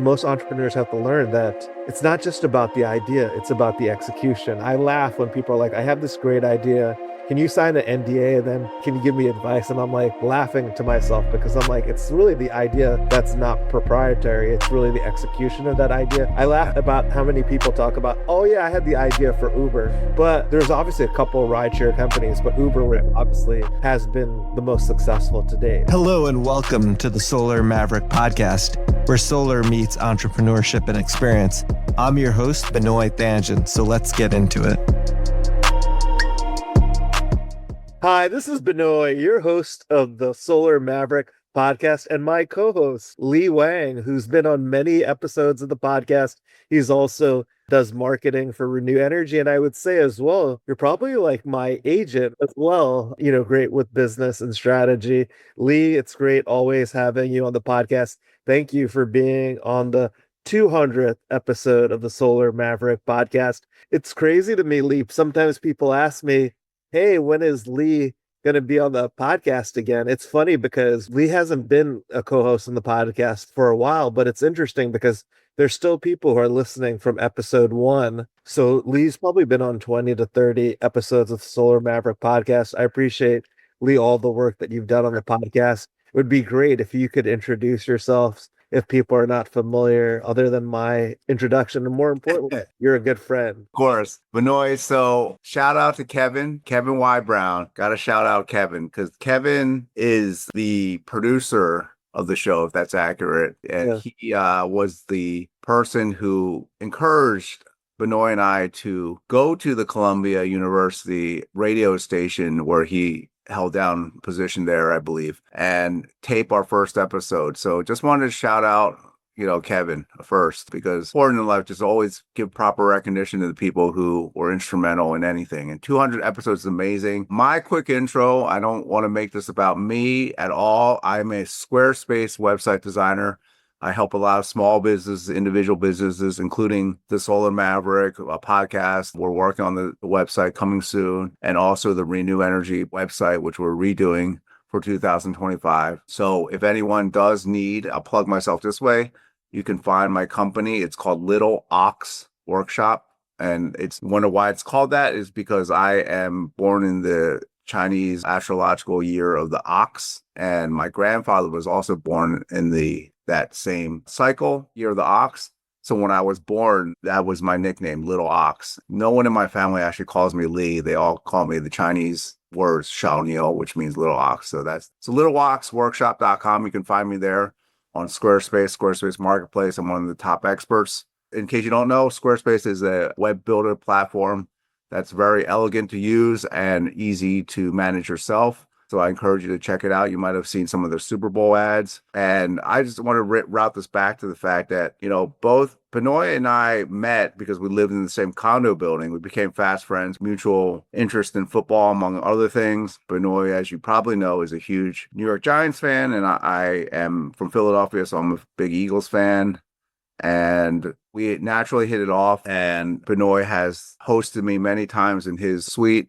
Most entrepreneurs have to learn that it's not just about the idea, it's about the execution. I laugh when people are like, I have this great idea. Can you sign an NDA and then can you give me advice? And I'm like laughing to myself because I'm like, it's really the idea that's not proprietary. It's really the execution of that idea. I laugh about how many people talk about, oh yeah, I had the idea for Uber, but there's obviously a couple of rideshare companies, but Uber obviously has been the most successful to date. Hello and welcome to the Solar Maverick Podcast, where solar meets entrepreneurship and experience. I'm your host, Benoy Thanjan, so let's get into it. Hi, this is Benoy, your host of the Solar Maverick Podcast, and my co-host, Li Wang, who's been on many episodes of the podcast. He's also does marketing for Reneu Energy, and I would say as well, you're probably like my agent as well, great with business and strategy. Li, it's great always having you on the podcast. Thank you for being on the 200th episode of the Solar Maverick Podcast. It's crazy to me, Li. Sometimes people ask me, hey, when is Li going to be on the podcast again? It's funny because Li hasn't been a co-host on the podcast for a while, but it's interesting because there's still people who are listening from episode 1. So Li's probably been on 20 to 30 episodes of the Solar Maverick Podcast. I appreciate, Li, all the work that you've done on the podcast. It would be great if you could introduce yourselves if people are not familiar, other than my introduction. And more importantly, you're a good friend. Of course. Benoy, so shout out to Kevin Y. Brown. Got to shout out Kevin because Kevin is the producer of the show, if that's accurate. And he was the person who encouraged Benoy and I to go to the Columbia University radio station where he held down position there, I believe, and tape our first episode. So just wanted to shout out, Kevin first, because important in life, just always give proper recognition to the people who were instrumental in anything. And 200 episodes is amazing. My quick intro, I don't want to make this about me at all. I'm a Squarespace website designer. I help a lot of small businesses, individual businesses, including the Solar Maverick, a podcast. We're working on the website coming soon, and also the Reneu Energy website, which we're redoing for 2025. So if anyone does need, I'll plug myself this way. You can find my company. It's called Little Ox Workshop. And it's wonder why it's called that is because I am born in the Chinese astrological year of the ox. And my grandfather was also born in that same cycle, year of the ox. So when I was born, that was my nickname, Little Ox. No one in my family actually calls me Li. They all call me the Chinese words, Shao Niu, which means Little Ox. So littleoxworkshop.com. You can find me there on Squarespace Marketplace. I'm one of the top experts. In case you don't know, Squarespace is a web builder platform that's very elegant to use and easy to manage yourself. So I encourage you to check it out. You might have seen some of their Super Bowl ads. And I just want to route this back to the fact that, both Benoy and I met because we lived in the same condo building. We became fast friends, mutual interest in football, among other things. Benoy, as you probably know, is a huge New York Giants fan. And I am from Philadelphia, so I'm a big Eagles fan. And we naturally hit it off. And Benoy has hosted me many times in his suite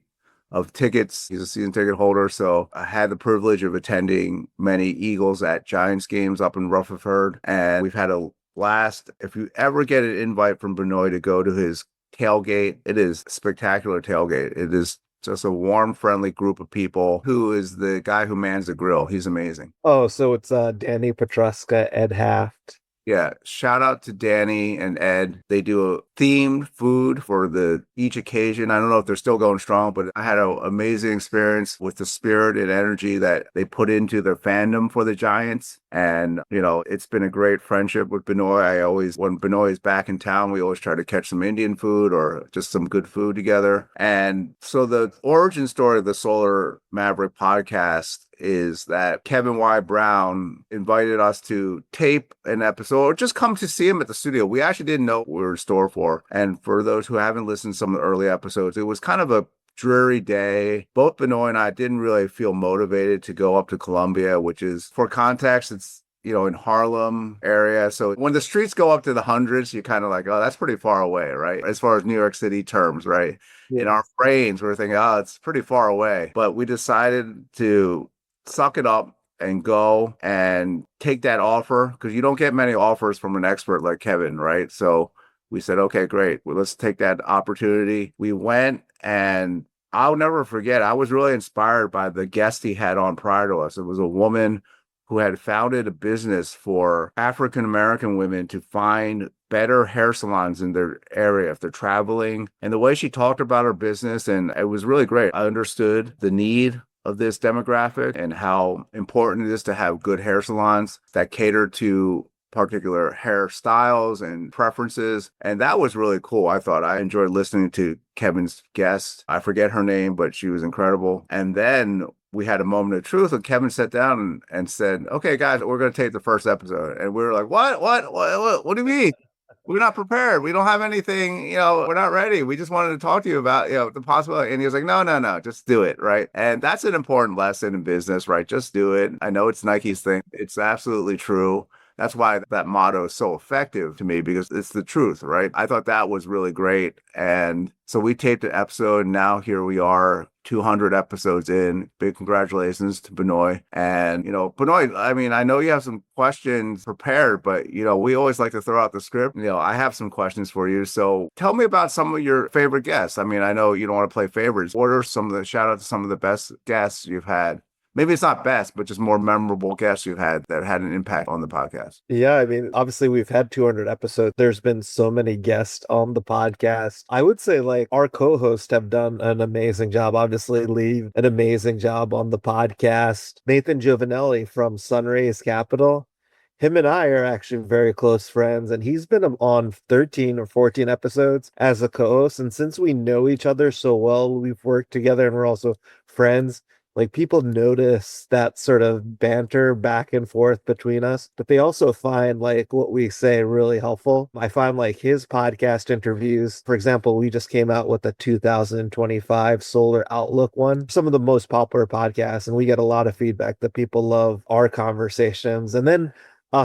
of tickets. He's a season ticket holder. So I had the privilege of attending many Eagles at Giants games up in Rutherford. And we've had a blast. If you ever get an invite from Benoy to go to his tailgate, it is a spectacular tailgate. It is just a warm, friendly group of people. Who is the guy who mans the grill? He's amazing. Oh, so it's Danny Petruska, Ed Haft. Yeah, shout out to Danny and Ed. They do a themed food for each occasion. I don't know if they're still going strong, but I had an amazing experience with the spirit and energy that they put into their fandom for the Giants. And, it's been a great friendship with Benoy. When Benoy is back in town, we always try to catch some Indian food or just some good food together. And so the origin story of the Solar Maverick podcast is that Kevin Y. Brown invited us to tape an episode or just come to see him at the studio. We actually didn't know what we were in store for. And for those who haven't listened to some of the early episodes, it was kind of a dreary day. Both Benoy and I didn't really feel motivated to go up to Columbia, which is, for context, it's in Harlem area. So when the streets go up to the hundreds, you're kind of like, oh, that's pretty far away, right? As far as New York City terms, right? Yeah. In our brains, we're thinking, oh, it's pretty far away. But we decided to suck it up and go and take that offer, because you don't get many offers from an expert like Kevin, right? So we said, okay, great. Well, let's take that opportunity. We went, and I'll never forget, I was really inspired by the guest he had on prior to us. It was a woman who had founded a business for African American women to find better hair salons in their area if they're traveling. And the way she talked about her business, and it was really great. I understood the need of this demographic and how important it is to have good hair salons that cater to particular hairstyles and preferences. And that was really cool. I thought I enjoyed listening to Kevin's guest. I forget her name, but she was incredible. And then we had a moment of truth, and Kevin sat down and said, okay, guys, we're going to take the first episode. And we were like, what do you mean? We're not prepared. We don't have anything, we're not ready. We just wanted to talk to you about, the possibility. And he was like, no, just do it. Right. And that's an important lesson in business, right? Just do it. I know it's Nike's thing. It's absolutely true. That's why that motto is so effective to me, because it's the truth, right? I thought that was really great. And so we taped an episode, and now here we are, 200 episodes in. Big congratulations to Benoy. And, Benoy, I mean, I know you have some questions prepared, but, we always like to throw out the script. I have some questions for you. So tell me about some of your favorite guests. I mean, I know you don't want to play favorites. What are shout out to some of the best guests you've had? Maybe it's not best, but just more memorable guests you've had that had an impact on the podcast. Yeah, I mean, obviously we've had 200 episodes. There's been so many guests on the podcast. I would say our co-hosts have done an amazing job. Obviously, Lee, an amazing job on the podcast. Nathan Giovanelli from Sunrays Capital. Him and I are actually very close friends, and he's been on 13 or 14 episodes as a co-host. And since we know each other so well, we've worked together and we're also friends. People notice that sort of banter back and forth between us, but they also find what we say really helpful. I find his podcast interviews, for example, we just came out with the 2025 Solar Outlook one, some of the most popular podcasts, and we get a lot of feedback that people love our conversations. And then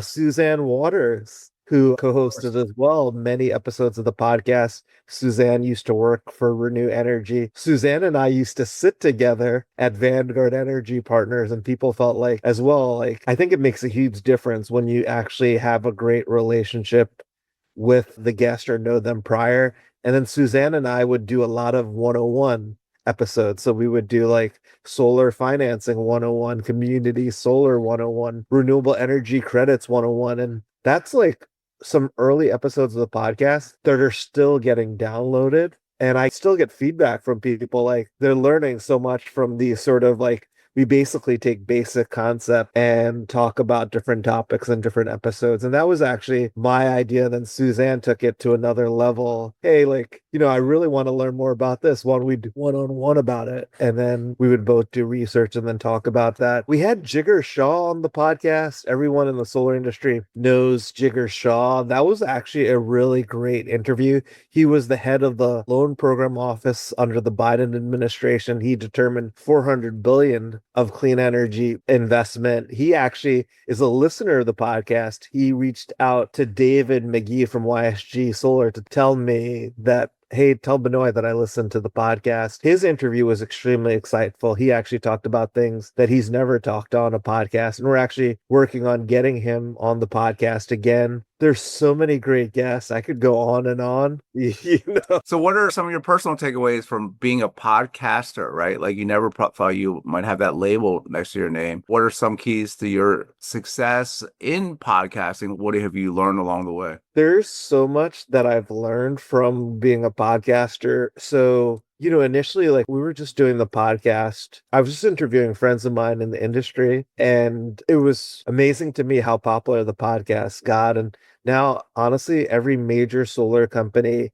Suzanne Waters, who co-hosted as well many episodes of the podcast. Suzanne used to work for Reneu Energy. Suzanne and I used to sit together at Vanguard Energy Partners, and people felt as well, I think it makes a huge difference when you actually have a great relationship with the guest or know them prior. And then Suzanne and I would do a lot of 101 episodes. So we would do solar financing 101, community solar 101, renewable energy credits 101. And that's some early episodes of the podcast that are still getting downloaded. And I still get feedback from people they're learning so much from these sort of we basically take basic concept and talk about different topics in different episodes. And that was actually my idea. Then Suzanne took it to another level. Hey, I really want to learn more about this. Why don't we do one-on-one about it? And then we would both do research and then talk about that. We had Jigger Shaw on the podcast. Everyone in the solar industry knows Jigger Shaw. That was actually a really great interview. He was the head of the loan program office under the Biden administration. He determined $400 billion of clean energy investment. He actually is a listener of the podcast. He reached out to David McGee from YSG Solar to tell me that, hey, tell Benoy that I listened to the podcast. His interview was extremely insightful. He actually talked about things that he's never talked on a podcast, and we're actually working on getting him on the podcast again. There's so many great guests. I could go on and on. So what are some of your personal takeaways from being a podcaster, right? You never thought you might have that label next to your name. What are some keys to your success in podcasting? What have you learned along the way? There's so much that I've learned from being a podcaster. So initially, we were just doing the podcast. I was just interviewing friends of mine in the industry, and it was amazing to me how popular the podcast got. And now, honestly, every major solar company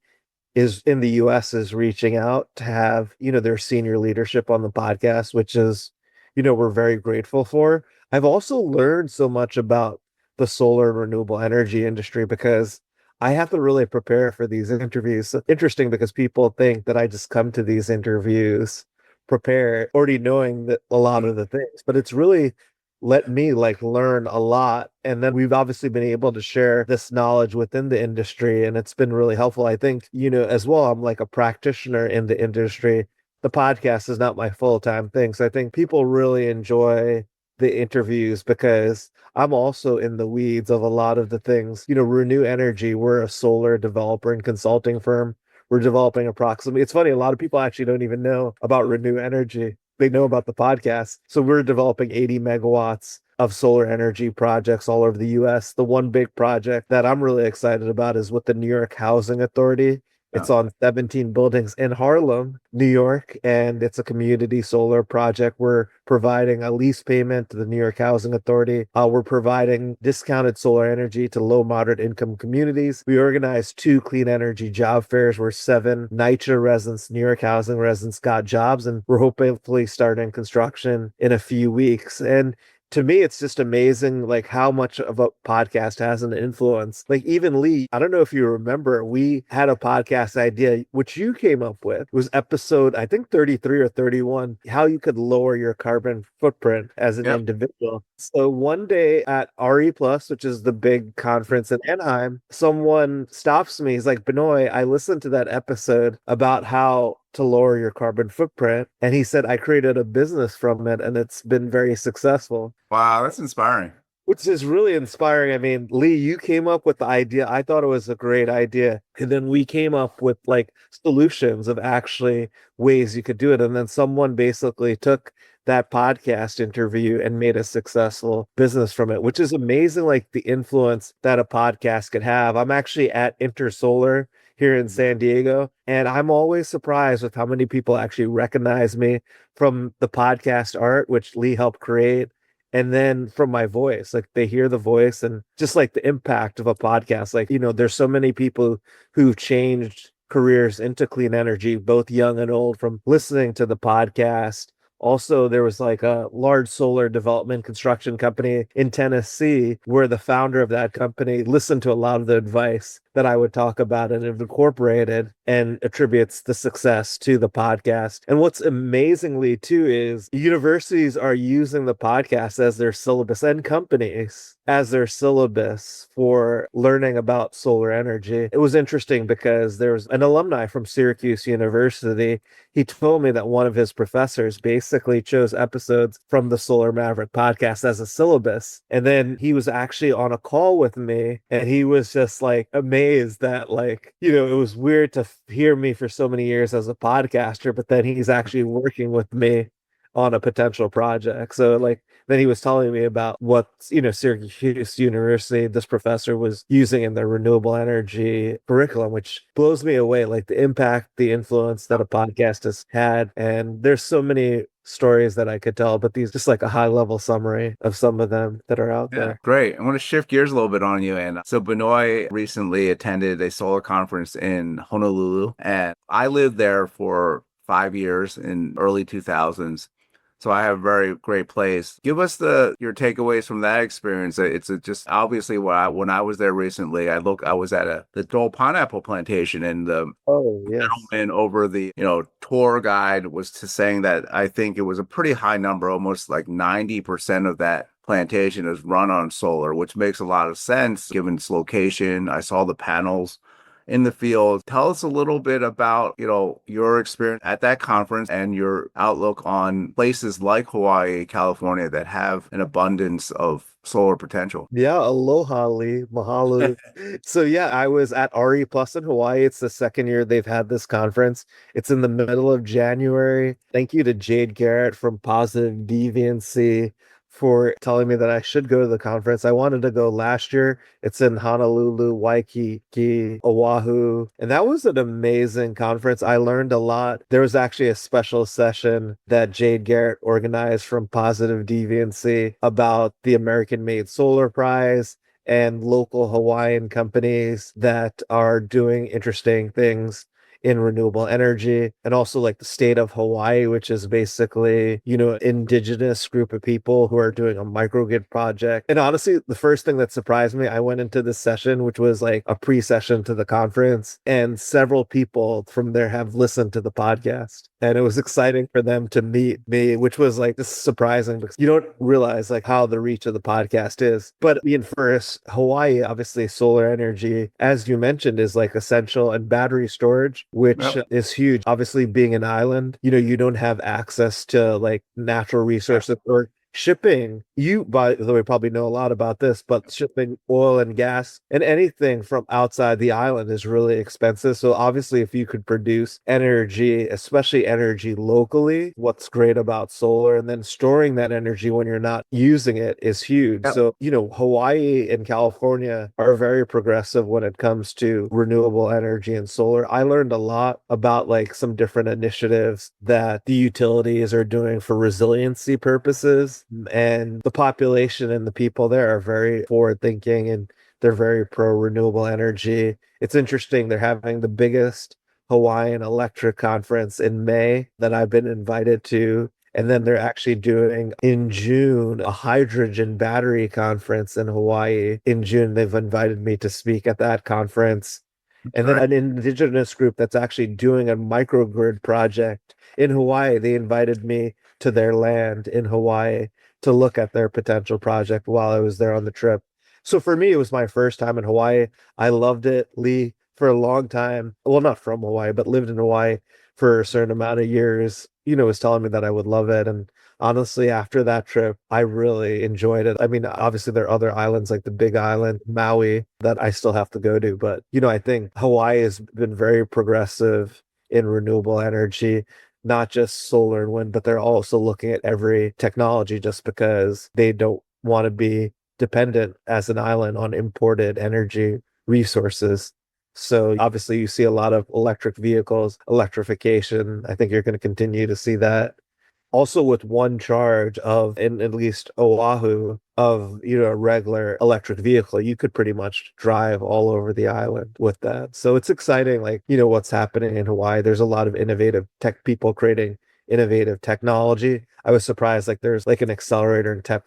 is in the US is reaching out to have, their senior leadership on the podcast, which is, we're very grateful for. I've also learned so much about the solar and renewable energy industry because I have to really prepare for these interviews. So interesting because people think that I just come to these interviews prepared, already knowing that a lot of the things, but it's really let me learn a lot. And then we've obviously been able to share this knowledge within the industry, and it's been really helpful. I think, as well, I'm a practitioner in the industry. The podcast is not my full-time thing. So I think people really enjoy the interviews because I'm also in the weeds of a lot of the things. Renew Energy, we're a solar developer and consulting firm. We're developing approximately, it's funny, a lot of people actually don't even know about Renew Energy. They know about the podcast. So we're developing 80 megawatts of solar energy projects all over the US. The one big project that I'm really excited about is with the New York Housing Authority. It's on 17 buildings in Harlem, New York, and it's a community solar project. We're providing a lease payment to the New York Housing Authority. We're providing discounted solar energy to low, moderate income communities. We organized 2 clean energy job fairs where 7 NYCHA residents, New York housing residents, got jobs, and we're hopefully starting construction in a few weeks. And to me, it's just amazing, like how much of a podcast has an influence. Like even Lee, I don't know if you remember, we had a podcast idea, which you came up with. It was episode, I think 33 or 31, how you could lower your carbon footprint as an individual. So one day at RE Plus, which is the big conference in Anaheim, someone stops me. He's like, Benoy, I listened to that episode about how to lower your carbon footprint. And he said, I created a business from it and it's been very successful. Wow, that's inspiring. Which is really inspiring. I mean, Lee, you came up with the idea. I thought it was a great idea. And then we came up with like solutions of actually ways you could do it. And then someone basically took that podcast interview and made a successful business from it, which is amazing. Like the influence that a podcast could have. I'm actually at Intersolar here in San Diego, and I'm always surprised with how many people actually recognize me from the podcast art, which Lee helped create, and then from my voice. Like they hear the voice and just like the impact of a podcast. Like, there's so many people who've changed careers into clean energy, both young and old, from listening to the podcast. Also, there was like a large solar development construction company in Tennessee where the founder of that company listened to a lot of the advice that I would talk about and have incorporated and attributes the success to the podcast. And what's amazingly too is universities are using the podcast as their syllabus and companies as their syllabus for learning about solar energy. It was interesting because there was an alumni from Syracuse University. He told me that one of his professors basically chose episodes from the Solar Maverick podcast as a syllabus. And then he was actually on a call with me and he was just like amazed that like, it was weird to hear me for so many years as a podcaster, but then he's actually working with me on a potential project. So like then he was telling me about what Syracuse University, this professor was using in their renewable energy curriculum, which blows me away, like the impact, the influence that a podcast has had. And there's so many stories that I could tell, but these just like a high level summary of some of them that are out there. Great. I want to shift gears a little bit on you. And so Benoy recently attended a solar conference in Honolulu, and I lived there for 5 years in early 2000s. So I have a very great place. Give us your takeaways from that experience. It's just obviously when I was there recently, I was at the Dole pineapple plantation, and the gentleman over the tour guide was saying that I think it was a pretty high number, almost like 90% of that plantation is run on solar, which makes a lot of sense given its location. I saw the panels in the field. Tell us a little bit about, your experience at that conference and your outlook on places like Hawaii, California that have an abundance of solar potential. Yeah, aloha, Lee. Mahalo. So yeah, I was at RE Plus in Hawaii. It's the second year they've had this conference. It's in the middle of January. Thank you to Jade Garrett from Positive Deviancy for telling me that I should go to the conference. I wanted to go last year. It's in Honolulu, Waikiki, Oahu. And that was an amazing conference. I learned a lot. There was actually a special session that Jade Garrett organized from Positive Deviancy about the American-made Solar Prize and local Hawaiian companies that are doing interesting things in renewable energy, and also like the state of Hawaii, which is basically, indigenous group of people who are doing a microgrid project. And honestly, the first thing that surprised me, I went into this session, which was like a pre-session to the conference, and several people from there have listened to the podcast. And it was exciting for them to meet me, which was like just surprising because you don't realize like how the reach of the podcast is. But first, Hawaii, obviously solar energy, as you mentioned, is like essential, and battery storage, which is huge. Obviously being an island, you don't have access to like natural resources or shipping, you, by the way, probably know a lot about this, but shipping oil and gas and anything from outside the island is really expensive. So obviously, if you could produce energy, especially energy locally, what's great about solar, and then storing that energy when you're not using it is huge. Yep. So, Hawaii and California are very progressive when it comes to renewable energy and solar. I learned a lot about like some different initiatives that the utilities are doing for resiliency purposes, and the population and the people there are very forward thinking, and they're very pro renewable energy. It's interesting. They're having the biggest Hawaiian electric conference in May that I've been invited to. And then they're actually doing in June a hydrogen battery conference in Hawaii. In June, they've invited me to speak at that conference. And then an indigenous group that's actually doing a microgrid project in Hawaii, they invited me to their land in Hawaii to look at their potential project while I was there on the trip. So for me, it was my first time in Hawaii. I loved it. Lee, for a long time, well, not from Hawaii, but lived in Hawaii for a certain amount of years, was telling me that I would love it. And honestly, after that trip, I really enjoyed it. I mean, obviously, there are other islands like the Big Island, Maui, that I still have to go to. But, I think Hawaii has been very progressive in renewable energy, not just solar and wind, but they're also looking at every technology just because they don't want to be dependent as an island on imported energy resources. So obviously you see a lot of electric vehicles, electrification. I think you're going to continue to see that. Also with one charge of, in at least Oahu, of, a regular electric vehicle, you could pretty much drive all over the island with that. So it's exciting, like, what's happening in Hawaii. There's a lot of innovative tech people creating innovative technology. I was surprised, like there's like an accelerator and tech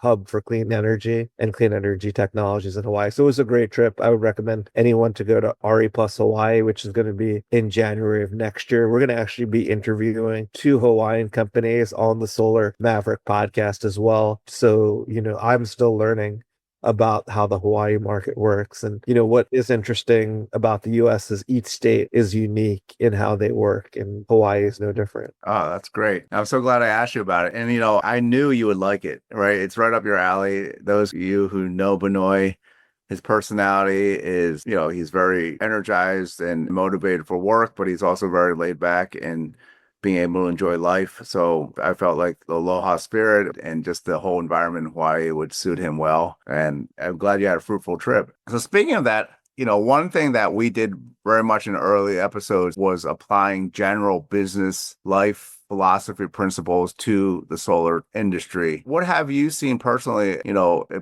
hub for clean energy and clean energy technologies in Hawaii. So it was a great trip. I would recommend anyone to go to RE Plus Hawaii, which is going to be in January of next year. We're going to actually be interviewing 2 Hawaiian companies on the Solar Maverick podcast as well. So, I'm still learning about how the Hawaii market works. And, what is interesting about the US is each state is unique in how they work, and Hawaii is no different. Oh, that's great. I'm so glad I asked you about it. And, I knew you would like it, right? It's right up your alley. Those of you who know Benoy, his personality is, he's very energized and motivated for work, but he's also very laid back and being able to enjoy life. So I felt like the aloha spirit and just the whole environment in Hawaii would suit him well. And I'm glad you had a fruitful trip. So speaking of that, one thing that we did very much in early episodes was applying general business life philosophy principles to the solar industry. What have you seen personally, in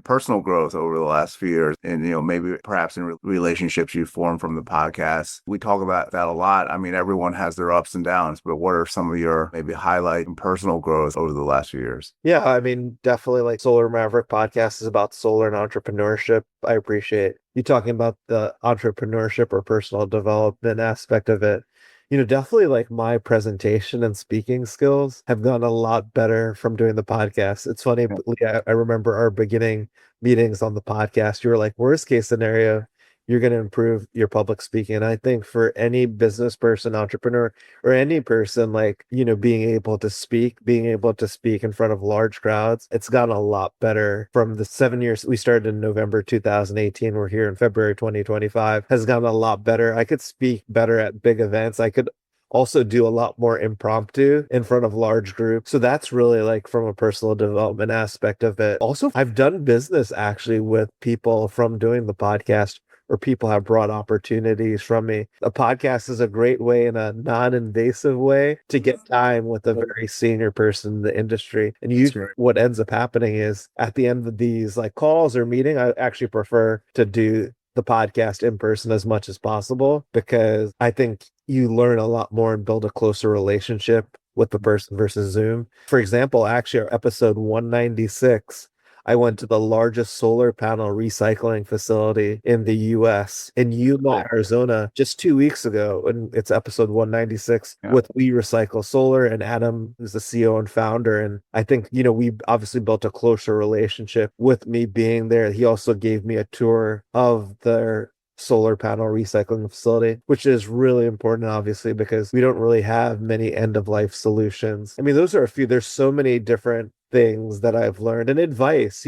personal growth over the last few years, and, maybe perhaps in relationships you formed from the podcast? We talk about that a lot. I mean, everyone has their ups and downs, but what are some of your maybe highlight in personal growth over the last few years? Yeah, I mean, definitely like Solar Maverick Podcast is about solar and entrepreneurship. I appreciate you talking about the entrepreneurship or personal development aspect of it. Definitely like my presentation and speaking skills have gotten a lot better from doing the podcast. It's funny, but I remember our beginning meetings on the podcast. You were like, worst case scenario, you're going to improve your public speaking. And I think for any business person, entrepreneur, or any person, like, being able to speak in front of large crowds, it's gotten a lot better from the 7 years. We started in November 2018. We're here in February 2025, has gotten a lot better. I could speak better at big events. I could also do a lot more impromptu in front of large groups. So that's really like from a personal development aspect of it. Also, I've done business actually with people from doing the podcast, or people have brought opportunities from me. A podcast is a great way, in a non-invasive way, to get time with a very senior person in the industry. And what ends up happening is at the end of these like calls or meeting, I actually prefer to do the podcast in person as much as possible, because I think you learn a lot more and build a closer relationship with the person versus Zoom. For example, actually our episode 196, I went to the largest solar panel recycling facility in the US in Yuma, Arizona, just 2 weeks ago. And it's episode 196 with We Recycle Solar, and Adam, who's the CEO and founder. And I think, we obviously built a closer relationship with me being there. He also gave me a tour of their solar panel recycling facility, which is really important, obviously, because we don't really have many end-of-life solutions. I mean, those are a few. There's so many different things that I've learned and advice.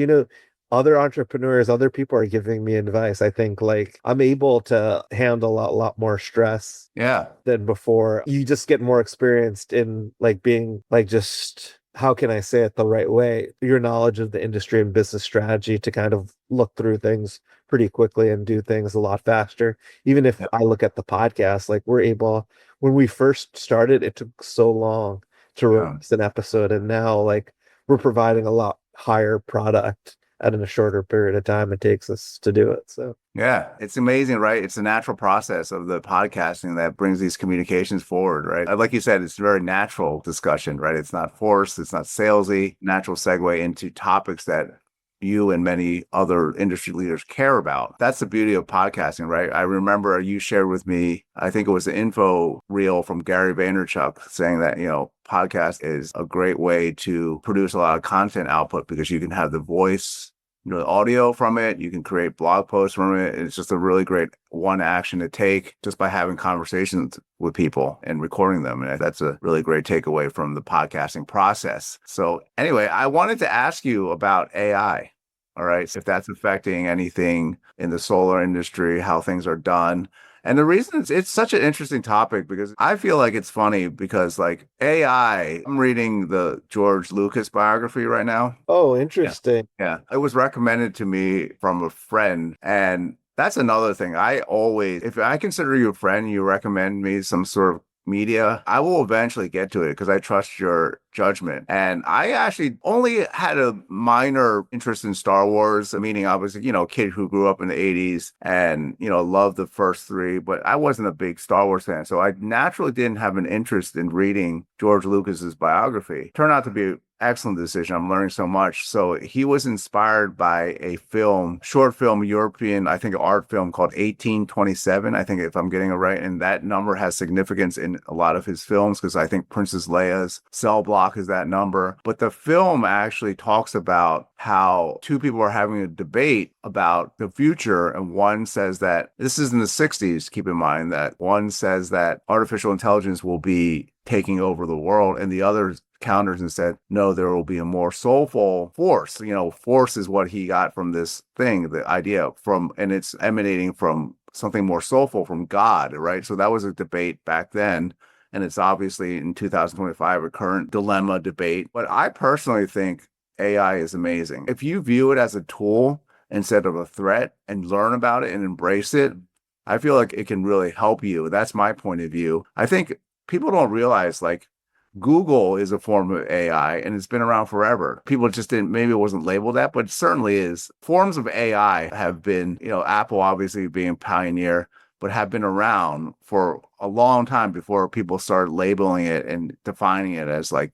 Other entrepreneurs, other people are giving me advice. I think like I'm able to handle a lot more stress Yeah. than before. You just get more experienced in like being like just how can I say it the right way? Your knowledge of the industry and business strategy to kind of look through things pretty quickly and do things a lot faster. Even if Yeah. I look at the podcast, like when we first started, it took so long to release an episode. And now like we're providing a lot higher product at a shorter period of time it takes us to do it. So Yeah, it's amazing, right? It's a natural process of the podcasting that brings these communications forward, right? Like you said, it's a very natural discussion, right? It's not forced, it's not salesy, natural segue into topics that you and many other industry leaders care about. That's the beauty of podcasting, right? I remember you shared with me, I think it was the info reel from Gary Vaynerchuk saying that, podcast is a great way to produce a lot of content output because you can have the voice, the audio from it, you can create blog posts from it. It's just a really great one action to take just by having conversations with people and recording them. And that's a really great takeaway from the podcasting process. So anyway, I wanted to ask you about AI. All right. If that's affecting anything in the solar industry, how things are done. And the reason it's such an interesting topic because I feel like it's funny because like AI, I'm reading the George Lucas biography right now. Oh, interesting. Yeah. It was recommended to me from a friend. And that's another thing. If I consider you a friend, you recommend me some sort of media, I will eventually get to it because I trust your judgment. And I actually only had a minor interest in Star Wars, meaning I was, a kid who grew up in the 80s and, loved the first three, but I wasn't a big Star Wars fan. So I naturally didn't have an interest in reading George Lucas's biography. Turned out to be excellent decision. I'm learning so much. So he was inspired by a short film, European, I think, art film called 1827. I think if I'm getting it right. And that number has significance in a lot of his films because I think Princess Leia's cell block is that number. But the film actually talks about how two people are having a debate about the future. And one says that this is in the 60s, keep in mind that one says that artificial intelligence will be taking over the world, and the other counters and said, no, there will be a more soulful force. Force is what he got from this thing, the idea and it's emanating from something more soulful, from God, right? So that was a debate back then. And it's obviously in 2025, a current dilemma debate. But I personally think AI is amazing. If you view it as a tool instead of a threat and learn about it and embrace it, I feel like it can really help you. That's my point of view. I think people don't realize like Google is a form of AI and it's been around forever. People just didn't, maybe it wasn't labeled that, but it certainly is. Forms of AI have been, Apple obviously being pioneer, but have been around for a long time before people started labeling it and defining it as like,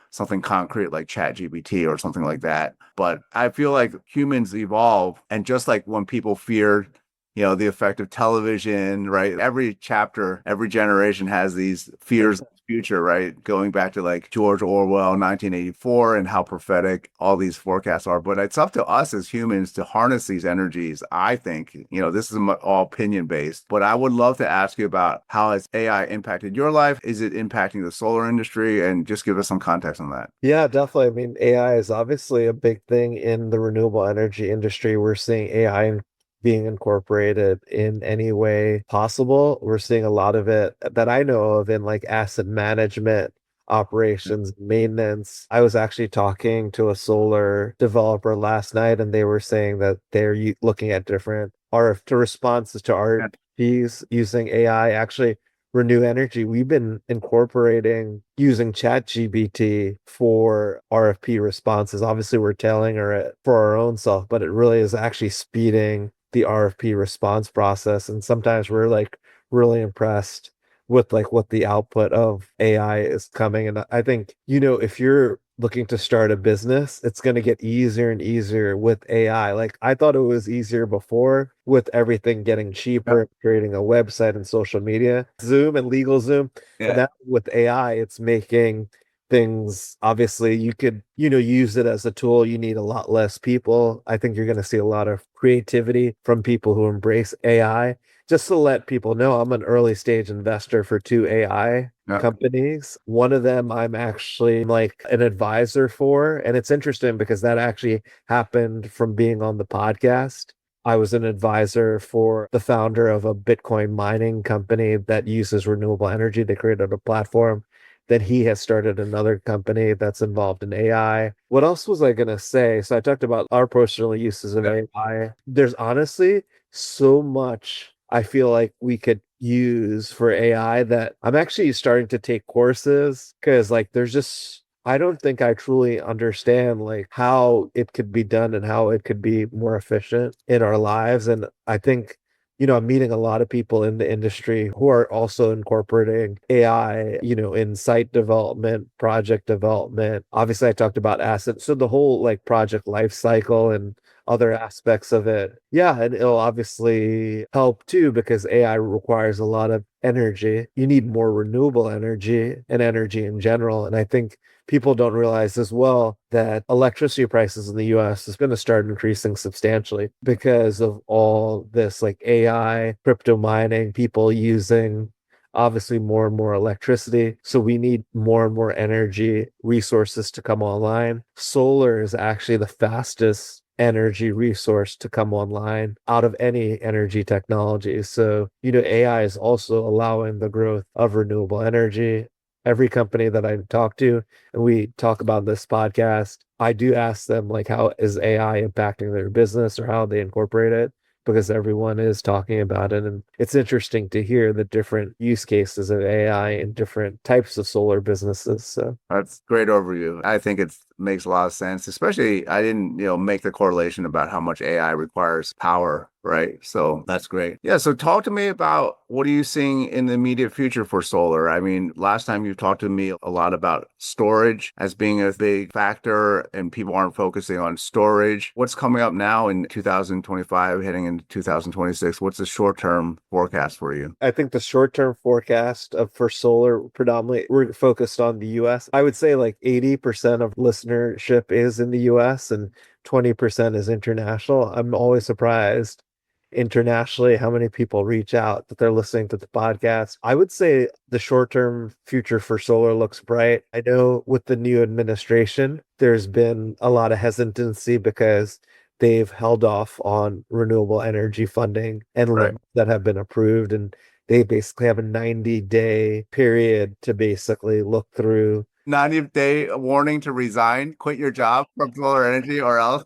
something concrete like ChatGPT or something like that. But I feel like humans evolve, and just like when people feared the effect of television, right? Every chapter, every generation has these fears of the future, right? Going back to like George Orwell, 1984, and how prophetic all these forecasts are. But it's up to us as humans to harness these energies. I think, this is all opinion based, but I would love to ask you about how has AI impacted your life? Is it impacting the solar industry? And just give us some context on that. Yeah, definitely. I mean, AI is obviously a big thing in the renewable energy industry. We're seeing AI being incorporated in any way possible. We're seeing a lot of it that I know of in like asset management, operations, maintenance. I was actually talking to a solar developer last night, and they were saying that they're looking at different RF responses to RFPs using AI. Actually, Reneu Energy, we've been incorporating using ChatGPT for RFP responses. Obviously, we're tailing it for our own self, but it really is actually speeding the RFP response process. And sometimes we're like really impressed with like what the output of AI is coming. And I think, if you're looking to start a business, it's going to get easier and easier with AI. Like I thought it was easier before with everything getting cheaper, creating a website and social media, Zoom and LegalZoom. But now with AI, it's making things, obviously you could, use it as a tool. You need a lot less people. I think you're going to see a lot of creativity from people who embrace AI. Just to let people know, I'm an early stage investor for 2AI Yeah. companies. One of them I'm actually like an advisor for. And it's interesting because that actually happened from being on the podcast. I was an advisor for the founder of a Bitcoin mining company that uses renewable energy. They created a platform. Then he has started another company that's involved in AI. What else was I going to say? So I talked about our personal uses of AI. There's honestly so much I feel like we could use for AI that I'm actually starting to take courses because like there's just I don't think I truly understand like how it could be done and how it could be more efficient in our lives. And I think, I'm meeting a lot of people in the industry who are also incorporating AI, in site development, project development. Obviously, I talked about assets. So the whole like project life cycle and other aspects of it. Yeah, and it'll obviously help too because AI requires a lot of energy. You need more renewable energy and energy in general. And I think people don't realize as well that electricity prices in the US is going to start increasing substantially because of all this like AI, crypto mining, people using obviously more and more electricity. So we need more and more energy resources to come online. Solar is actually the fastest energy resource to come online out of any energy technology. So, AI is also allowing the growth of renewable energy. Every company that I talk to, and we talk about this podcast, I do ask them like how is AI impacting their business or how they incorporate it because everyone is talking about it. And it's interesting to hear the different use cases of AI in different types of solar businesses. So That's a great overview. I think it makes a lot of sense, especially I didn't, make the correlation about how much AI requires power, right? So that's great. Yeah. So talk to me about what are you seeing in the immediate future for solar? I mean, last time you talked to me a lot about storage as being a big factor and people aren't focusing on storage. What's coming up now in 2025, heading into 2026? What's the short-term forecast for you? I think the short-term forecast for solar predominantly we're focused on the US. I would say like 80% of listenership is in the US and 20% is international. I'm always surprised internationally how many people reach out that they're listening to the podcast. I would say the short-term future for solar looks bright. I know with the new administration, there's been a lot of hesitancy because they've held off on renewable energy funding and Right. limits that have been approved. And they basically have a 90-day period to basically look through. 90-day warning to resign, quit your job from solar energy or else.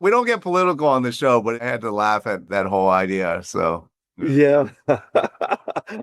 We don't get political on the show, but I had to laugh at that whole idea. So, Yeah.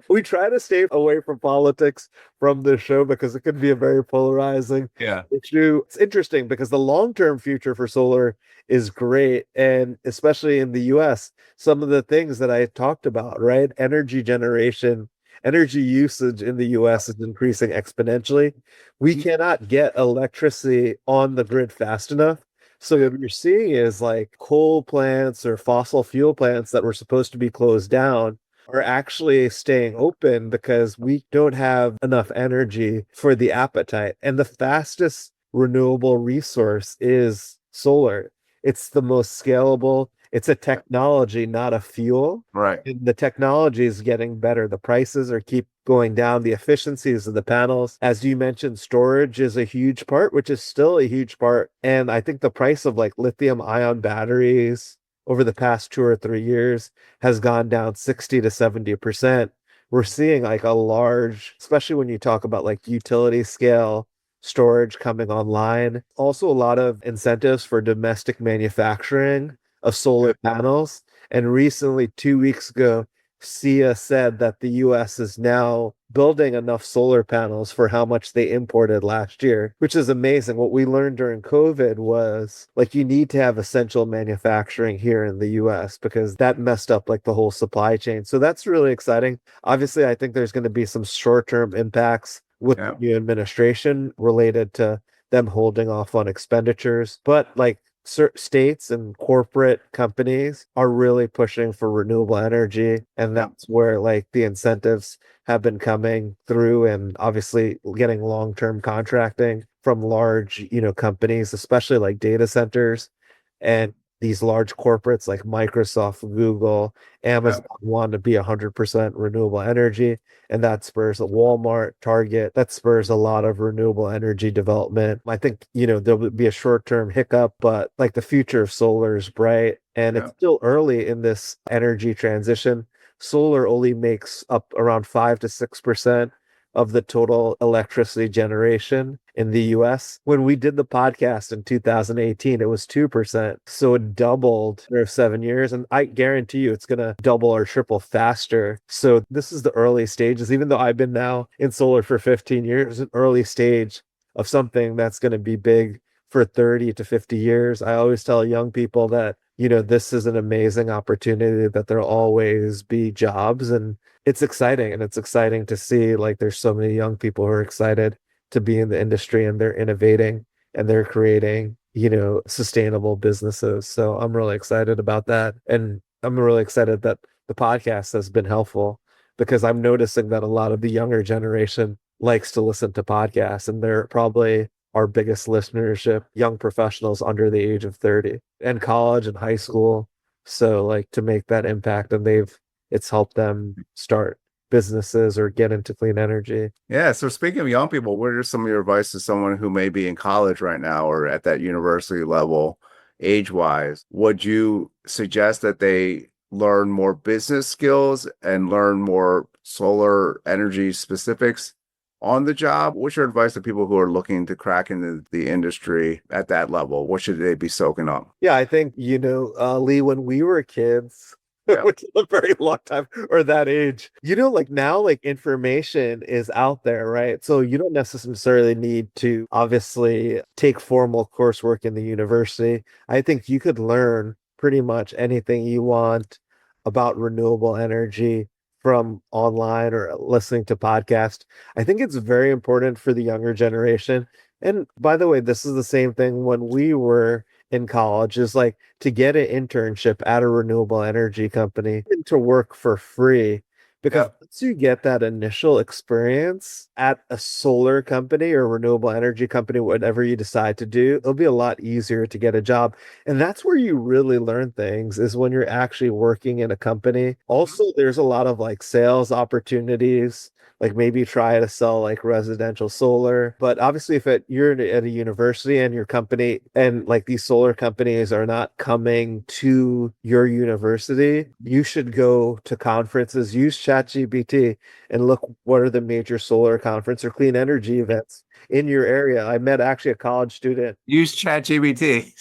We try to stay away from politics from this show because it can be a very polarizing yeah. issue. It's interesting because the long-term future for solar is great. And especially in the US, some of the things that I talked about, right? Energy generation, energy usage in the US is increasing exponentially. We cannot get electricity on the grid fast enough. So what you're seeing is like coal plants or fossil fuel plants that were supposed to be closed down are actually staying open because we don't have enough energy for the appetite. And the fastest renewable resource is solar. It's the most scalable. It's a technology, not a fuel. Right. And the technology is getting better. The prices are keep going down. The efficiencies of the panels, as you mentioned, storage is a huge part, which is still a huge part. And I think the price of like lithium ion batteries over the past 2 or 3 years has gone down 60 to 70%. We're seeing like a large, especially when you talk about like utility scale storage coming online. Also, a lot of incentives for domestic manufacturing of solar panels. And recently, 2 weeks ago, SIA said that the US is now building enough solar panels for how much they imported last year, which is amazing. What we learned during COVID was like you need to have essential manufacturing here in the US because that messed up like the whole supply chain. So that's really exciting. Obviously, I think there's going to be some short-term impacts with the new administration related to them holding off on expenditures, but like states and corporate companies are really pushing for renewable energy, and that's where like the incentives have been coming through, and obviously getting long-term contracting from large companies, especially like data centers. And these large corporates like Microsoft, Google, Amazon want to be 100% renewable energy. And that spurs a Walmart, Target, that spurs a lot of renewable energy development. I think, there'll be a short-term hiccup, but like the future of solar is bright and it's still early in this energy transition. Solar only makes up around 5 to 6% of the total electricity generation in the US. When we did the podcast in 2018, it was 2%. So it doubled in 7 years. And I guarantee you it's going to double or triple faster. So this is the early stages, even though I've been now in solar for 15 years, an early stage of something that's going to be big for 30 to 50 years. I always tell young people that, this is an amazing opportunity, that there'll always be jobs, and it's exciting. And it's exciting to see like there's so many young people who are excited to be in the industry, and they're innovating and they're creating, sustainable businesses. So I'm really excited about that. And I'm really excited that the podcast has been helpful, because I'm noticing that a lot of the younger generation likes to listen to podcasts, and they're probably our biggest listenership, young professionals under the age of 30 and college and high school. So like to make that impact, and it's helped them start businesses or get into clean energy. Yeah. So speaking of young people, what are some of your advice to someone who may be in college right now or at that university level, age-wise? Would you suggest that they learn more business skills and learn more solar energy specifics on the job? What's your advice to people who are looking to crack into the industry at that level? What should they be soaking up? Yeah, I think, Lee, when we were kids, which is a very long time, or that age, like now, like information is out there, right? So you don't necessarily need to obviously take formal coursework in the university. I think you could learn pretty much anything you want about renewable energy from online or listening to podcasts. I think it's very important for the younger generation. And by the way, this is the same thing when we were in college, is like to get an internship at a renewable energy company and to work for free. Because once you get that initial experience at a solar company or renewable energy company, whatever you decide to do, it'll be a lot easier to get a job. And that's where you really learn things, is when you're actually working in a company. Also, there's a lot of like sales opportunities, like maybe try to sell like residential solar. But obviously, if you're at a university and your company and like these solar companies are not coming to your university, you should go to conferences, use ChatGPT, and look what are the major solar conference or clean energy events in your area. I met actually a college student. Use ChatGPT.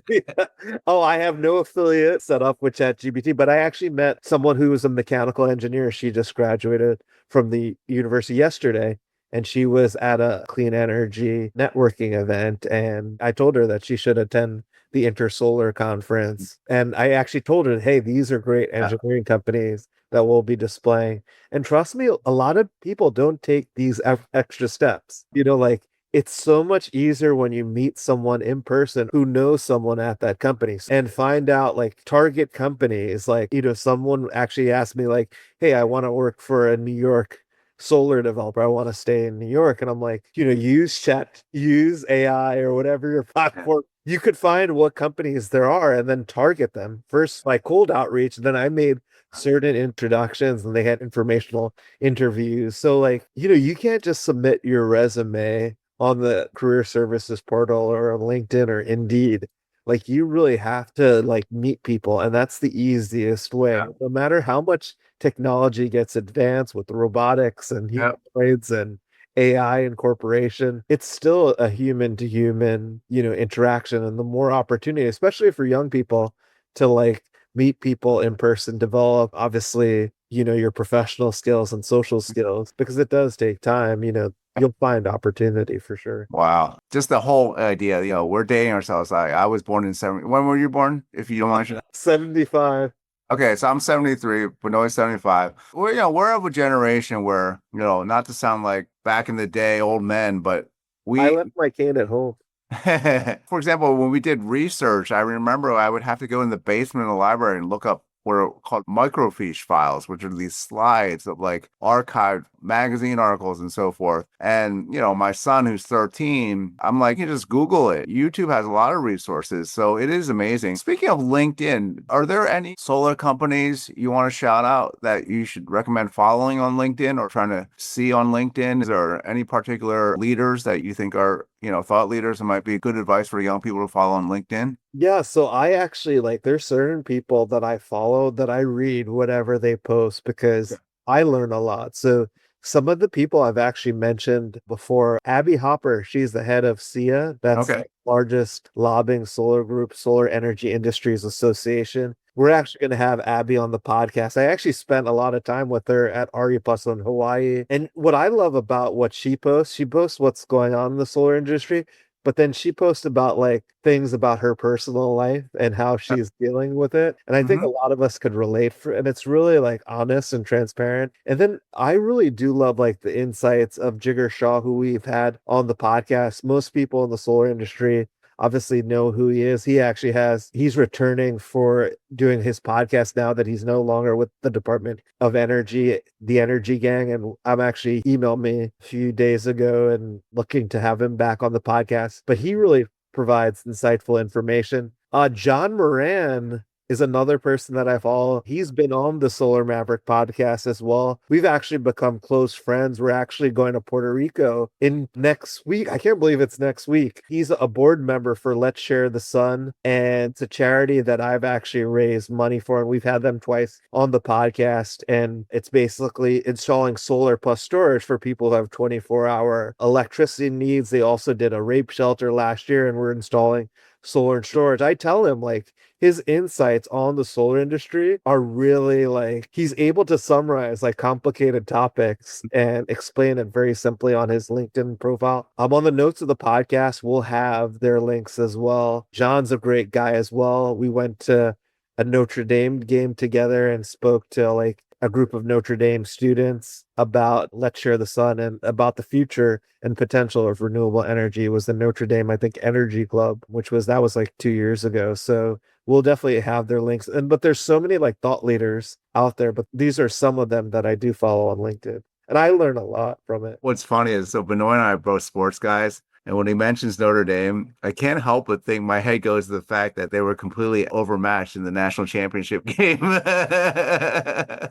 Yeah. Oh, I have no affiliate set up with ChatGPT, but I actually met someone who was a mechanical engineer. She just graduated from the university yesterday, and she was at a clean energy networking event. And I told her that she should attend the Intersolar conference. And I actually told her, hey, these are great engineering companies that will be displaying. And trust me, a lot of people don't take these extra steps. Like it's so much easier when you meet someone in person who knows someone at that company and find out like target companies. Like, someone actually asked me like, hey, I want to work for a New York solar developer. I want to stay in New York. And I'm like, use AI or whatever your platform. You could find what companies there are and then target them first by cold outreach. Then I made certain introductions and they had informational interviews. So like, you can't just submit your resume on the career services portal or on LinkedIn or Indeed. Like you really have to like meet people, and that's the easiest way. No matter how much technology gets advanced with robotics and humanoids and AI incorporation, it's still a human to human, interaction. And the more opportunity, especially for young people, to like meet people in person, develop obviously, your professional skills and social skills, because it does take time, you'll find opportunity for sure. Wow. Just the whole idea, we're dating ourselves. I was born in 70. When were you born, if you don't mind? 75. Okay, so I'm 73, Benoy 75. We're of a generation where, not to sound like back in the day, old men, but I left my cane at home. For example, when we did research, I remember I would have to go in the basement of the library and look up what are called microfiche files, which are these slides of like archived magazine articles and so forth. And, my son who's 13, I'm like, you just Google it. YouTube has a lot of resources. So it is amazing. Speaking of LinkedIn, are there any solar companies you want to shout out that you should recommend following on LinkedIn or trying to see on LinkedIn? Is there any particular leaders that you think are, thought leaders and might be good advice for young people to follow on LinkedIn? Yeah, so I actually there's certain people that I follow that I read whatever they post because I learn a lot. So some of the people I've actually mentioned before, Abby Hopper, she's the head of SEIA, that's the largest lobbying solar group, Solar Energy Industries Association. We're actually going to have Abby on the podcast. I actually spent a lot of time with her at RE Plus in Hawaii. And what I love about what she posts what's going on in the solar industry, but then she posts about things about her personal life and how she's dealing with it. And I think a lot of us could relate and it's really honest and transparent. And then I really do love the insights of Jigar Shah, who we've had on the podcast. Most people in the solar industry obviously know who he is. He's returning for doing his podcast now that he's no longer with the Department of Energy, the Energy Gang. And I'm actually emailed me a few days ago and looking to have him back on the podcast. But he really provides insightful information. John Moran is another person that I follow. He's been on the Solar Maverick podcast as well. We've actually become close friends. We're actually going to Puerto Rico in next week. I can't believe it's next week. He's a board member for Let's Share the Sun, and it's a charity that I've actually raised money for, and we've had them twice on the podcast, and it's basically installing solar plus storage for people who have 24-hour electricity needs. They also did a rape shelter last year, and we're installing solar and storage. I tell him his insights on the solar industry are really he's able to summarize complicated topics and explain it very simply on his LinkedIn profile. On the notes of the podcast, we'll have their links as well. John's a great guy as well. We went to a Notre Dame game together and spoke to a group of Notre Dame students about Let's Share the Sun and about the future and potential of renewable energy. It was the Notre Dame, I think, Energy Club, that was 2 years ago. So we'll definitely have their links. But there's so many thought leaders out there, but these are some of them that I do follow on LinkedIn. And I learn a lot from it. What's funny is, so Benoy and I are both sports guys. And when he mentions Notre Dame, I can't help but think my head goes to the fact that they were completely overmatched in the national championship game. But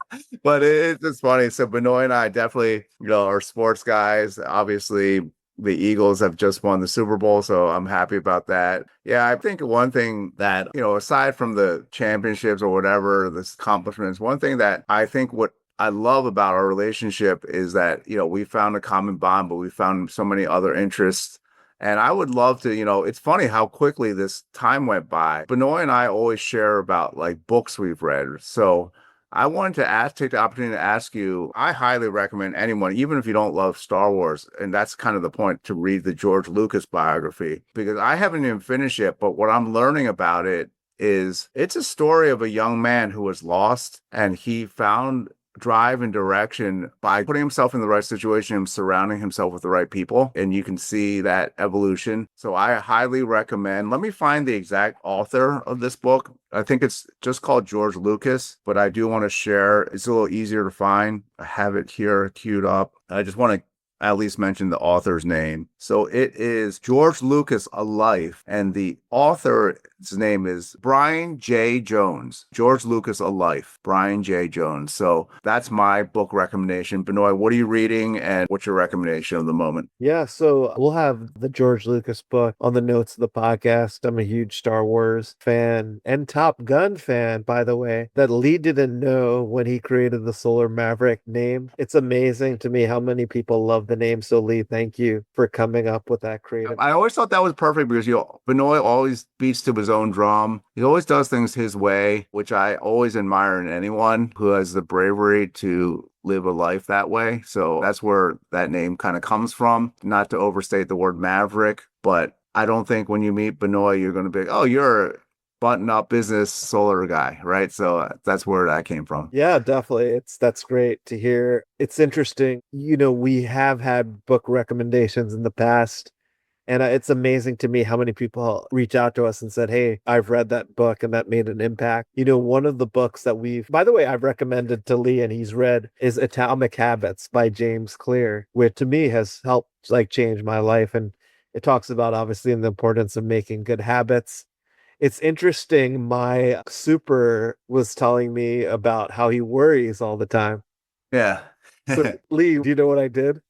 it's just funny. So Benoy and I definitely, are sports guys. Obviously, the Eagles have just won the Super Bowl, so I'm happy about that. Yeah, I think one thing that, aside from the championships or whatever, the accomplishments, one thing that I think what I love about our relationship is that, we found a common bond, but we found so many other interests. And I would love to, it's funny how quickly this time went by. Benoy and I always share about books we've read. So I wanted to take the opportunity to ask you, I highly recommend anyone, even if you don't love Star Wars, and that's kind of the point, to read the George Lucas biography, because I haven't even finished it, but what I'm learning about it is it's a story of a young man who was lost, and he found drive and direction by putting himself in the right situation and surrounding himself with the right people. And you can see that evolution. So I highly recommend, let me find the exact author of this book. I think it's just called George Lucas, but I do want to share. It's a little easier to find. I have it here queued up. I just want to at least mention the author's name. So it is George Lucas, A Life, and the author's name is Brian J. Jones. George Lucas, A Life, Brian J. Jones. So that's my book recommendation. Benoy, what are you reading and what's your recommendation of the moment? Yeah, so we'll have the George Lucas book on the notes of the podcast. I'm a huge Star Wars fan and Top Gun fan, by the way, that Lee didn't know when he created the Solar Maverick name. It's amazing to me how many people love the name. So Lee, thank you for coming up with that creative. I always thought that was perfect because Benoy always beats to his own drum. He always does things his way, which I always admire in anyone who has the bravery to live a life that way. So that's where that name kind of comes from. Not to overstate the word maverick, but I don't think when you meet Benoy, you're going to be, oh, you're button up business solar guy, right? So that's where that came from. Yeah, definitely. That's great to hear. It's interesting. We have had book recommendations in the past, And it's amazing to me how many people reach out to us and said, hey, I've read that book and that made an impact. One of the books that by the way, I've recommended to Lee and he's read is Atomic Habits by James Clear, which to me has helped like change my life. And it talks about obviously the importance of making good habits. It's interesting. My super was telling me about how he worries all the time. Yeah. So, Lee, do you know what I did?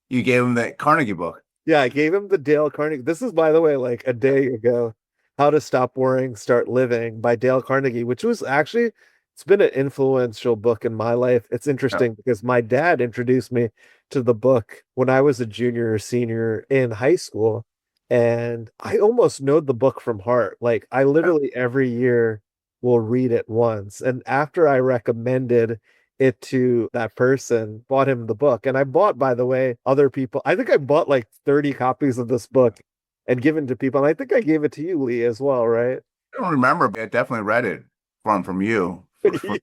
You gave him the Carnegie book. Yeah, I gave him the Dale Carnegie. This is, by the way, like a day ago. How to Stop Worrying, Start Living by Dale Carnegie, which was actually, it's been an influential book in my life. It's interesting because my dad introduced me to the book when I was a junior or senior in high school. And I almost know the book from heart. Like I literally every year will read it once. And after I recommended it to that person, bought him the book. And I bought, by the way, other people. I think I bought like 30 copies of this book and given to people. And I think I gave it to you, Lee, as well, right? I don't remember, but I definitely read it from you.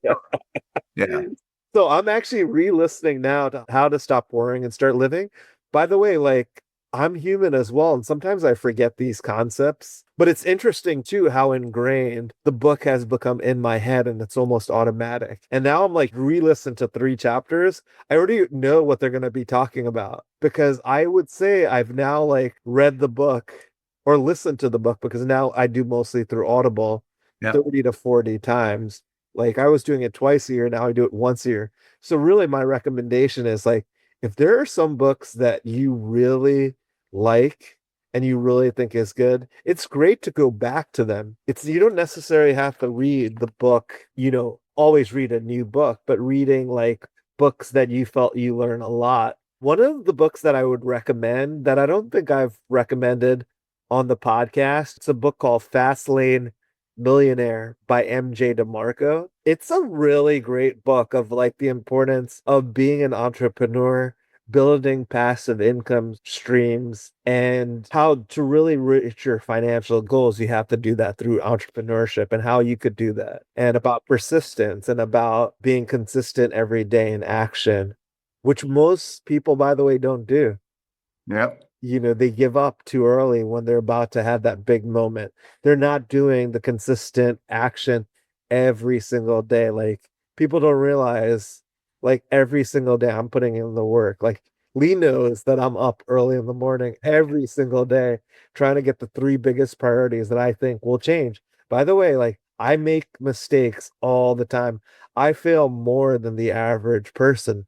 Yeah. Yeah. So I'm actually re-listening now to How to Stop Worrying and Start Living. By the way, like I'm human as well, and sometimes I forget these concepts. But it's interesting too how ingrained the book has become in my head, and it's almost automatic. And now I'm like re-listen to 3 chapters. I already know what they're going to be talking about because I would say I've now like read the book or listened to the book because now I do mostly through Audible 30 to 40 times. Like I was doing it twice a year, now I do it once a year. So really my recommendation is like if there are some books that you really like and you really think is good, it's great to go back to them. You don't necessarily have to read the book, always read a new book, but reading like books that you felt you learn a lot. One of the books that I would recommend that I don't think I've recommended on the podcast, it's a book called Fast Lane Millionaire by MJ DeMarco. It's a really great book of like the importance of being an entrepreneur, building passive income streams, and how to really reach your financial goals. You have to do that through entrepreneurship and how you could do that, and about persistence and about being consistent every day in action, which most people, by the way, don't do. Yep. They give up too early when they're about to have that big moment. They're not doing the consistent action every single day. Like people don't realize, like every single day I'm putting in the work. Like Lee knows that I'm up early in the morning every single day trying to get the 3 biggest priorities that I think will change. By the way, like I make mistakes all the time. I fail more than the average person,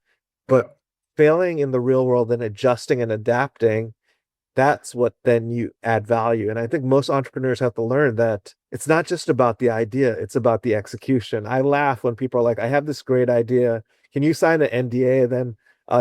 but failing in the real world and adjusting and adapting, that's what then you add value. And I think most entrepreneurs have to learn that it's not just about the idea, it's about the execution. I laugh when people are like, I have this great idea. Can you sign an NDA? Then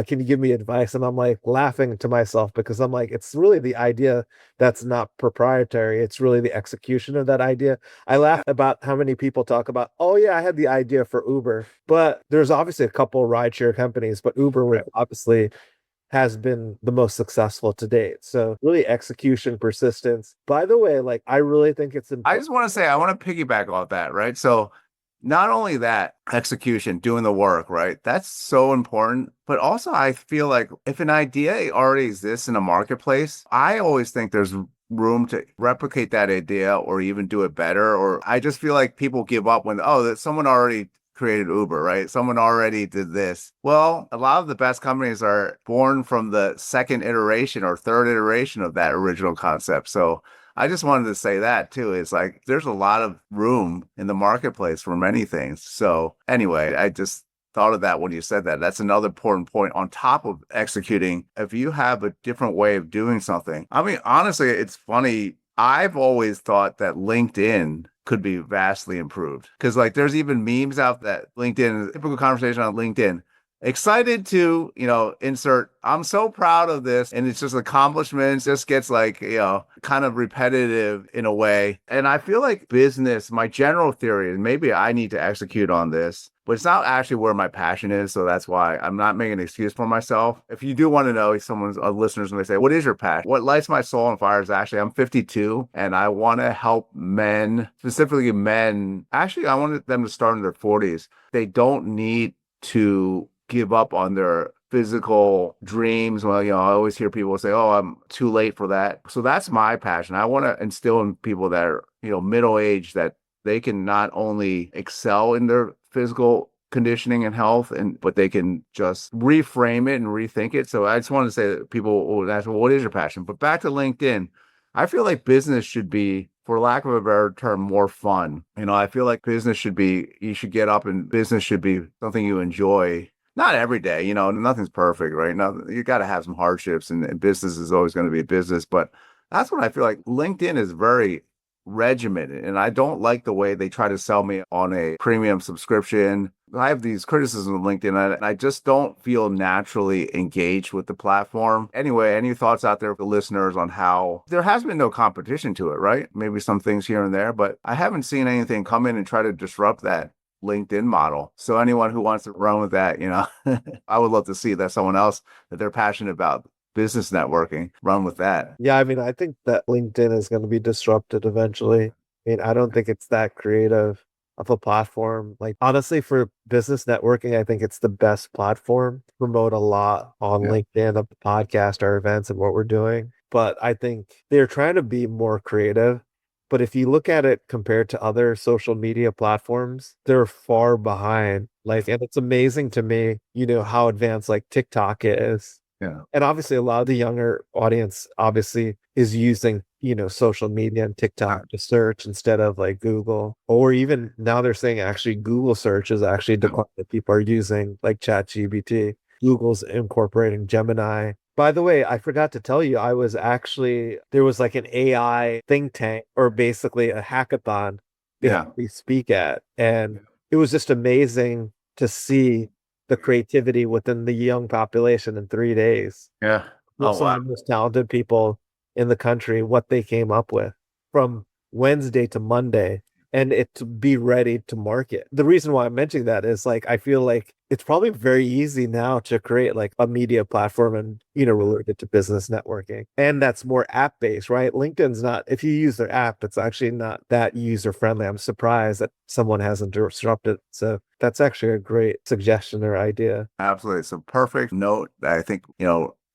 can you give me advice? And I'm like laughing to myself because I'm like, it's really the idea that's not proprietary. It's really the execution of that idea. I laugh about how many people talk about, oh yeah, I had the idea for Uber, but there's obviously a couple rideshare companies, but Uber would obviously has been the most successful to date. So really execution, persistence. By the way, like I really think it's important. I just want to say, I want to piggyback off that, right? So not only that, execution, doing the work, right? That's so important. But also I feel like if an idea already exists in a marketplace, I always think there's room to replicate that idea or even do it better. Or I just feel like people give up when, that someone already created Uber, right? Someone already did this. Well, a lot of the best companies are born from the second iteration or third iteration of that original concept. So I just wanted to say that too. It's like there's a lot of room in the marketplace for many things. So anyway, I just thought of that when you said that. That's another important point on top of executing. If you have a different way of doing something, I mean, honestly, it's funny. I've always thought that LinkedIn could be vastly improved because like there's even memes out that LinkedIn, typical conversation on LinkedIn, excited to, insert, I'm so proud of this. And it's just accomplishments, just gets like, kind of repetitive in a way. And I feel like business, my general theory is maybe I need to execute on this, but it's not actually where my passion is. So that's why I'm not making an excuse for myself. If you do want to know, a listeners may say, what is your passion? What lights my soul on fire is actually, I'm 52 and I want to help men, specifically men. Actually, I wanted them to start in their 40s. They don't need to give up on their physical dreams. Well, I always hear people say, "Oh, I'm too late for that." So that's my passion. I want to instill in people that are, middle aged, that they can not only excel in their physical conditioning and health, but they can just reframe it and rethink it. So I just want to say that people will ask, well, what is your passion? But back to LinkedIn, I feel like business should be, for lack of a better term, more fun. I feel like you should get up and business should be something you enjoy. Not every day, nothing's perfect, right? Now you got to have some hardships, and business is always going to be business. But that's what I feel like. LinkedIn is very regimented, and I don't like the way they try to sell me on a premium subscription. I have these criticisms of LinkedIn, and I just don't feel naturally engaged with the platform. Anyway, any thoughts out there for listeners on how there has been no competition to it, right? Maybe some things here and there, but I haven't seen anything come in and try to disrupt that LinkedIn model. So anyone who wants to run with that, I would love to see that someone else that they're passionate about business networking, run with that. Yeah, I mean, I think that LinkedIn is going to be disrupted eventually. I mean, I don't think it's that creative of a platform. Like, honestly, for business networking, I think it's the best platform. Promote a lot on LinkedIn of the podcast, our events, and what we're doing. But I think they're trying to be more creative. But if you look at it compared to other social media platforms, they're far behind. Like, and it's amazing to me, how advanced like TikTok is. Yeah. And obviously a lot of the younger audience obviously is using, social media and TikTok to search instead of like Google, or even now they're saying actually Google search is actually declining, that people are using like ChatGPT. Google's incorporating Gemini. By the way, I forgot to tell you, there was like an AI think tank, or basically a hackathon we speak at. And it was just amazing to see the creativity within the young population in 3 days. Yeah. Some of the most talented people in the country, what they came up with from Wednesday to Monday, and it to be ready to market. The reason why I'm mentioning that is like, I feel like it's probably very easy now to create like a media platform and, related to business networking. And that's more app based, right? LinkedIn's not, if you use their app, it's actually not that user friendly. I'm surprised that someone hasn't disrupted. So that's actually a great suggestion or idea. Absolutely. It's a perfect note that I think,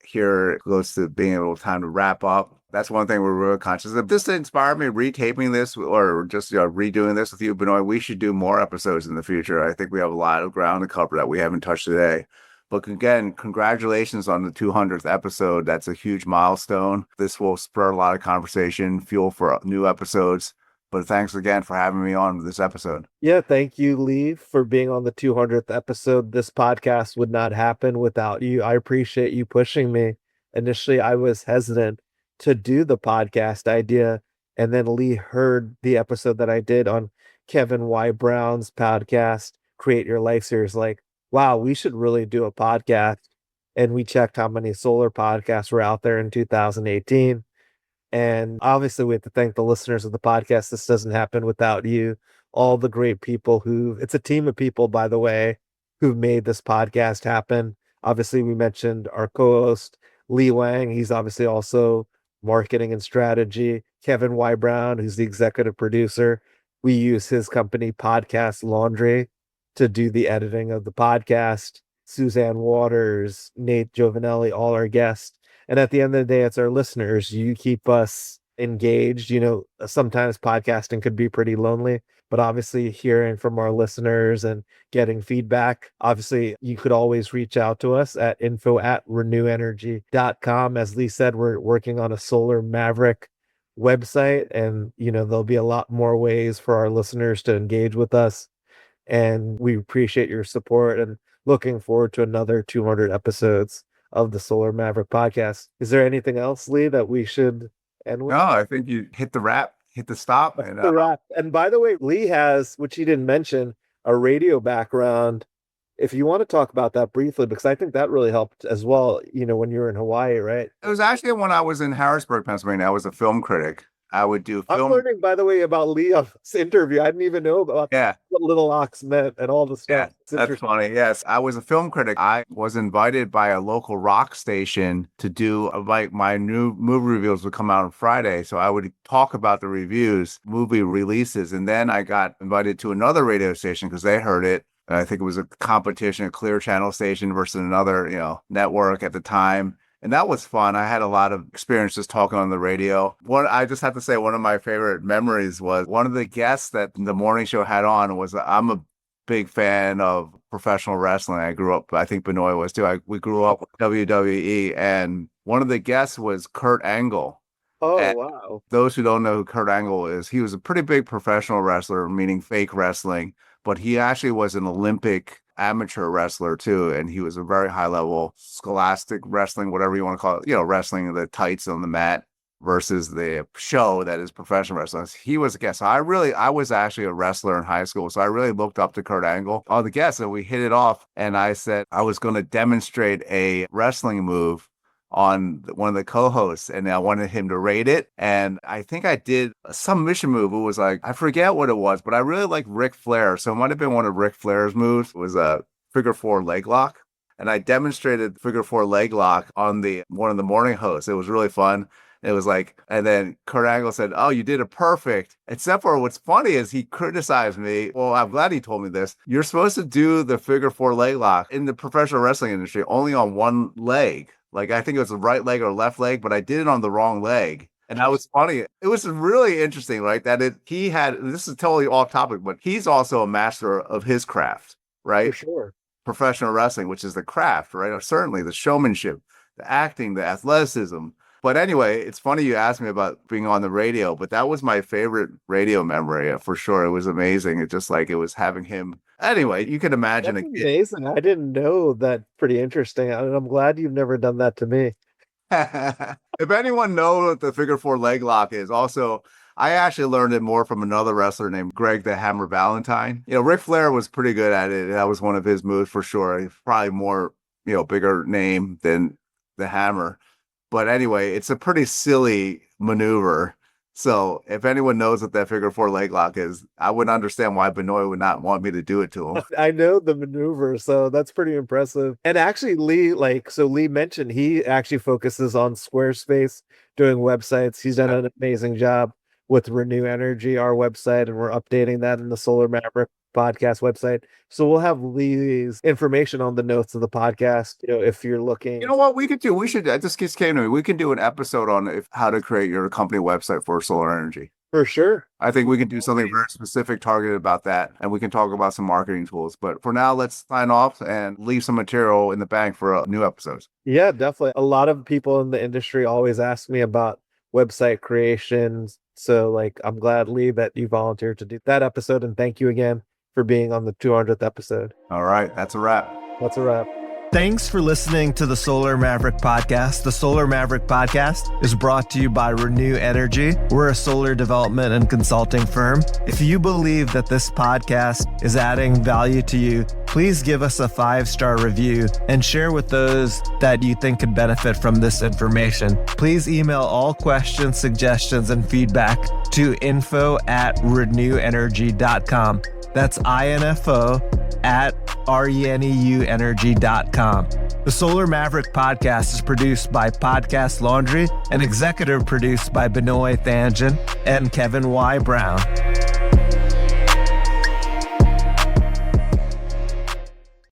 here close to being able time to wrap up. That's one thing we're really conscious of. This inspired me retaping this, or just redoing this with you, Benoy. We should do more episodes in the future. I think we have a lot of ground to cover that we haven't touched today. But again, congratulations on the 200th episode. That's a huge milestone. This will spur a lot of conversation, fuel for new episodes. But thanks again for having me on this episode. Yeah, thank you, Lee, for being on the 200th episode. This podcast would not happen without you. I appreciate you pushing me. Initially, I was hesitant to do the podcast idea, and then Lee heard the episode that I did on Kevin Y. Brown's podcast, Create Your Life Series. Like, wow, we should really do a podcast. And we checked how many solar podcasts were out there in 2018. And obviously, we have to thank the listeners of the podcast. This doesn't happen without you. All the great people it's a team of people, by the way, who've made this podcast happen. Obviously, we mentioned our co-host, Li Wang. He's obviously also marketing and strategy. Kevin Y. Brown, who's the executive producer. We use his company, Podcast Laundry, to do the editing of the podcast. Suzanne Waters, Nate Giovanelli, all our guests. And at the end of the day, it's our listeners. You keep us engaged. Sometimes podcasting could be pretty lonely, but obviously hearing from our listeners and getting feedback, obviously you could always reach out to us at info@renewenergy.com. As Lee said, we're working on a Solar Maverick website, and, there'll be a lot more ways for our listeners to engage with us. And we appreciate your support and looking forward to another 200 episodes of the Solar Maverick podcast. Is there anything else, Lee, that we should end with? No, I think you hit the wrap, hit the stop. And the wrap. And by the way, Lee has, which he didn't mention, a radio background. If you want to talk about that briefly, because I think that really helped as well, when you were in Hawaii, right? It was actually when I was in Harrisburg, Pennsylvania. I was a film critic. I would do film. I'm learning, by the way, about Lee on this interview. I didn't even know about what Little Ox meant and all the stuff. Yeah, that's funny. Yes, I was a film critic. I was invited by a local rock station to do my new movie reviews would come out on Friday. So I would talk about the reviews, movie releases. And then I got invited to another radio station because they heard it And I think it was a competition, a Clear Channel station versus another, network at the time. And that was fun. I had a lot of experiences talking on the radio. I just have to say, one of my favorite memories was one of the guests that the morning show had on was, I'm a big fan of professional wrestling. I grew up, I think Benoy was too. We grew up with WWE, and one of the guests was Kurt Angle. Oh, and wow. Those who don't know who Kurt Angle is, he was a pretty big professional wrestler, meaning fake wrestling, but he actually was an Olympic amateur wrestler too, and he was a very high level scholastic wrestling, whatever you want to call it, wrestling the tights on the mat versus the show that is professional wrestling. He was a guest. So I was actually a wrestler in high school, so I really looked up to Kurt Angle on the guest, and we hit it off, and I said I was going to demonstrate a wrestling move on one of the co-hosts, and I wanted him to rate it. And I think I did some mission move. It was like, I forget what it was, but I really like Ric Flair. So it might have been one of Ric Flair's moves. It was a figure four leg lock. And I demonstrated figure four leg lock on one of the morning hosts. It was really fun. It was like, and then Kurt Angle said, "Oh, you did it perfect." Except for what's funny is he criticized me. Well, I'm glad he told me this. You're supposed to do the figure four leg lock in the professional wrestling industry only on one leg. Like, I think it was the right leg or left leg, but I did it on the wrong leg. And that was funny. It was really interesting, right? That this is totally off topic, but he's also a master of his craft, right? For sure. Professional wrestling, which is the craft, right? Or certainly the showmanship, the acting, the athleticism. But anyway, it's funny you asked me about being on the radio, but that was my favorite radio memory for sure. It was amazing. It just like it was having him. Anyway, you can imagine. That's amazing. I didn't know that. Pretty interesting. And I'm glad you've never done that to me. If anyone knows what the figure four leg lock is, also, I actually learned it more from another wrestler named Greg the Hammer Valentine. Ric Flair was pretty good at it. That was one of his moves for sure. He's probably more, bigger name than the Hammer. But anyway, it's a pretty silly maneuver. So if anyone knows what that figure four leg lock is, I wouldn't understand why Benoy would not want me to do it to him. I know the maneuver, so that's pretty impressive. And actually, Lee mentioned he actually focuses on Squarespace, doing websites. He's done an amazing job with Reneu Energy, our website, and we're updating that in the Solar Maverick Podcast website. So we'll have Lee's information on the notes of the podcast. If you're looking, what we could do? This just came to me. We can do an episode on how to create your company website for solar energy. For sure. I think we can do something very specific, targeted about that, and we can talk about some marketing tools. But for now, let's sign off and leave some material in the bank for new episodes. Yeah, definitely. A lot of people in the industry always ask me about website creations. So I'm glad, Lee, that you volunteered to do that episode, and thank you again for being on the 200th episode. All right. That's a wrap. That's a wrap. Thanks for listening to the Solar Maverick Podcast. The Solar Maverick Podcast is brought to you by Reneu Energy. We're a solar development and consulting firm. If you believe that this podcast is adding value to you, please give us a 5-star review and share with those that you think could benefit from this information. Please email all questions, suggestions, and feedback to info@reneuenergy.com. That's info@reneuenergy.com. The Solar Maverick Podcast is produced by Podcast Laundry and executive produced by Benoy Thanjan and Kevin Y. Brown.